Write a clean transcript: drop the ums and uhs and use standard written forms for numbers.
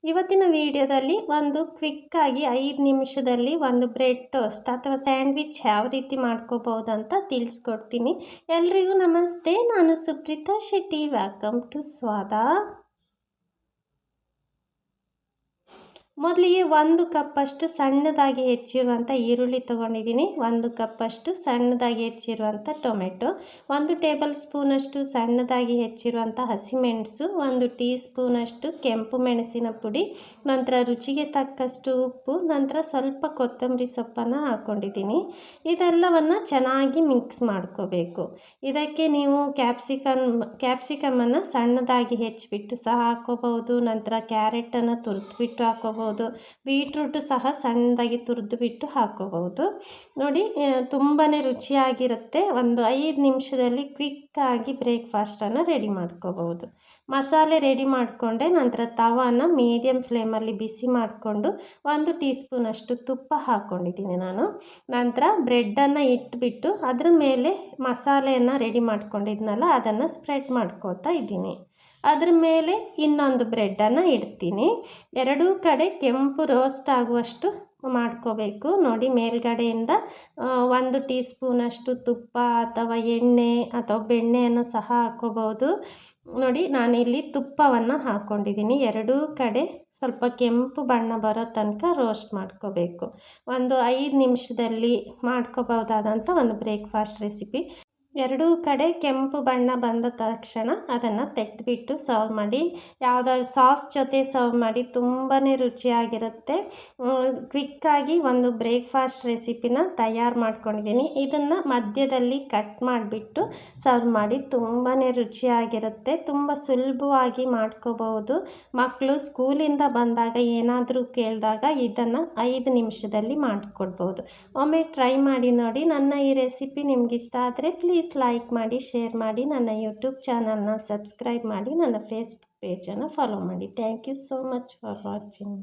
ಇವತ್ತಿನ ವಿಡಿಯೋದಲ್ಲಿ ಒಂದು ಕ್ವಿಕ್ಕಾಗಿ 5 ನಿಮಿಷದಲ್ಲಿ ಒಂದು ಬ್ರೆಡ್ ಟೋಸ್ಟ್ ಅಥವಾ ಸ್ಯಾಂಡ್ವಿಚ್ ಯಾವ ರೀತಿ ಮಾಡ್ಕೋಬಹುದು ಅಂತ ತಿಳಿಸ್ಕೊಡ್ತೀನಿ. ಎಲ್ರಿಗೂ ನಮಸ್ತೆ, ನಾನು ಸುಪ್ರೀತಾ ಶೆಟ್ಟಿ. ವೆಲ್ಕಮ್ ಟು ಸ್ವಾದ. ಮೊದಲಿಗೆ 1 ಕಪ್ಪಷ್ಟು ಸಣ್ಣದಾಗಿ ಹೆಚ್ಚಿರುವಂಥ ಈರುಳ್ಳಿ ತೊಗೊಂಡಿದ್ದೀನಿ. 1 ಕಪ್ಪಷ್ಟು ಸಣ್ಣದಾಗಿ ಹೆಚ್ಚಿರುವಂಥ ಟೊಮೆಟೊ, 1 ಟೇಬಲ್ ಸ್ಪೂನಷ್ಟು ಸಣ್ಣದಾಗಿ ಹೆಚ್ಚಿರುವಂಥ ಹಸಿಮೆಣಸು, 1 ಟೀ ಸ್ಪೂನಷ್ಟು ಕೆಂಪು ಮೆಣಸಿನ ಪುಡಿ, ನಂತರ ರುಚಿಗೆ ತಕ್ಕಷ್ಟು ಉಪ್ಪು, ನಂತರ ಸ್ವಲ್ಪ ಕೊತ್ತಂಬರಿ ಸೊಪ್ಪನ್ನು ಹಾಕ್ಕೊಂಡಿದ್ದೀನಿ. ಚೆನ್ನಾಗಿ ಮಿಕ್ಸ್ ಮಾಡ್ಕೋಬೇಕು. ಇದಕ್ಕೆ ನೀವು ಕ್ಯಾಪ್ಸಿಕಮನ್ನು ಸಣ್ಣದಾಗಿ ಹೆಚ್ಚಿಬಿಟ್ಟು ಸಹ ಹಾಕ್ಕೋಬಹುದು. ನಂತರ ಕ್ಯಾರೆಟನ್ನು ತುರಿದ್ಬಿಟ್ಟು ಹಾಕ್ಕೋಬಹುದು. ಬೀಟ್ರೂಟು ಸಹ ಸಣ್ಣದಾಗಿ ತುರಿದು ಬಿಟ್ಟು ಹಾಕೋಬಹುದು. ನೋಡಿ, ತುಂಬಾ ರುಚಿಯಾಗಿರುತ್ತೆ. ಒಂದು 5 ನಿಮಿಷದಲ್ಲಿ ಕ್ವಿಕ್ಕಾಗಿ ಬ್ರೇಕ್ಫಾಸ್ಟನ್ನು ರೆಡಿ ಮಾಡ್ಕೋಬಹುದು. ಮಸಾಲೆ ರೆಡಿ ಮಾಡಿಕೊಂಡೆ. ನಂತರ ತವಾನ ಮೀಡಿಯಮ್ ಫ್ಲೇಮಲ್ಲಿ ಬಿಸಿ ಮಾಡಿಕೊಂಡು 1 ಟೀ ಸ್ಪೂನಷ್ಟು ತುಪ್ಪ ಹಾಕ್ಕೊಂಡಿದ್ದೀನಿ ನಾನು. ನಂತರ ಬ್ರೆಡ್ಡನ್ನು ಇಟ್ಬಿಟ್ಟು ಅದರ ಮೇಲೆ ಮಸಾಲೆಯನ್ನು ರೆಡಿ ಮಾಡ್ಕೊಂಡಿದ್ನಲ್ಲ ಅದನ್ನು ಸ್ಪ್ರೆಡ್ ಮಾಡ್ಕೊತಾ ಇದ್ದೀನಿ. ಅದ್ರ ಮೇಲೆ ಇನ್ನೊಂದು ಬ್ರೆಡ್ಡನ್ನು ಇಡ್ತೀನಿ. ಎರಡೂ ಕಡೆ ಕೆಂಪು ರೋಸ್ಟ್ ಆಗುವಷ್ಟು ಮಾಡ್ಕೋಬೇಕು. ನೋಡಿ, ಮೇಲ್ಗಡೆಯಿಂದ 1 ಟೀ ಸ್ಪೂನಷ್ಟು ತುಪ್ಪ ಅಥವಾ ಎಣ್ಣೆ ಅಥವಾ ಬೆಣ್ಣೆಯನ್ನು ಸಹ ಹಾಕ್ಕೋಬಹುದು. ನೋಡಿ, ನಾನಿಲ್ಲಿ ತುಪ್ಪವನ್ನು ಹಾಕ್ಕೊಂಡಿದ್ದೀನಿ. ಎರಡೂ ಕಡೆ ಸ್ವಲ್ಪ ಕೆಂಪು ಬಣ್ಣ ಬರೋ ತನಕ ರೋಸ್ಟ್ ಮಾಡ್ಕೋಬೇಕು. ಒಂದು 5 ನಿಮಿಷದಲ್ಲಿ ಮಾಡ್ಕೋಬಹುದಾದಂಥ ಒಂದು ಬ್ರೇಕ್ಫಾಸ್ಟ್ ರೆಸಿಪಿ. ಎರಡೂ ಕಡೆ ಕೆಂಪು ಬಣ್ಣ ಬಂದ ತಕ್ಷಣ ಅದನ್ನು ತೆಗೆದುಬಿಟ್ಟು ಸರ್ವ್ ಮಾಡಿ. ಯಾವುದಾದ್ರು ಸಾಸ್ ಜೊತೆ ಸರ್ವ್ ಮಾಡಿ. ತುಂಬಾ ರುಚಿಯಾಗಿರುತ್ತೆ. ಕ್ವಿಕ್ಕಾಗಿ ಒಂದು ಬ್ರೇಕ್ಫಾಸ್ಟ್ ರೆಸಿಪಿನ ತಯಾರು ಮಾಡ್ಕೊಂಡಿದ್ದೀನಿ. ಇದನ್ನು ಮಧ್ಯದಲ್ಲಿ ಕಟ್ ಮಾಡಿಬಿಟ್ಟು ಸರ್ವ್ ಮಾಡಿ. ತುಂಬಾ ರುಚಿಯಾಗಿರುತ್ತೆ. ತುಂಬ ಸುಲಭವಾಗಿ ಮಾಡ್ಕೋಬಹುದು. ಮಕ್ಕಳು ಸ್ಕೂಲಿಂದ ಬಂದಾಗ ಏನಾದರೂ ಕೇಳಿದಾಗ ಇದನ್ನು 5 ನಿಮಿಷದಲ್ಲಿ ಮಾಡಿಕೊಡ್ಬೋದು. ಒಮ್ಮೆ ಟ್ರೈ ಮಾಡಿ ನೋಡಿ. ನನ್ನ ಈ ರೆಸಿಪಿ ನಿಮ್ಗೆ ಇಷ್ಟ ಆದರೆ ಪ್ಲೀಸ್ ಲೈಕ್ ಮಾಡಿ, ಶೇರ್ ಮಾಡಿ, ನನ್ನ ಯೂಟ್ಯೂಬ್ ಚಾನಲ್ನ ಸಬ್ಸ್ಕ್ರೈಬ್ ಮಾಡಿ, ನನ್ನ ಫೇಸ್ಬುಕ್ ಪೇಜನ್ನು ಫಾಲೋ ಮಾಡಿ. Thank you so much for watching.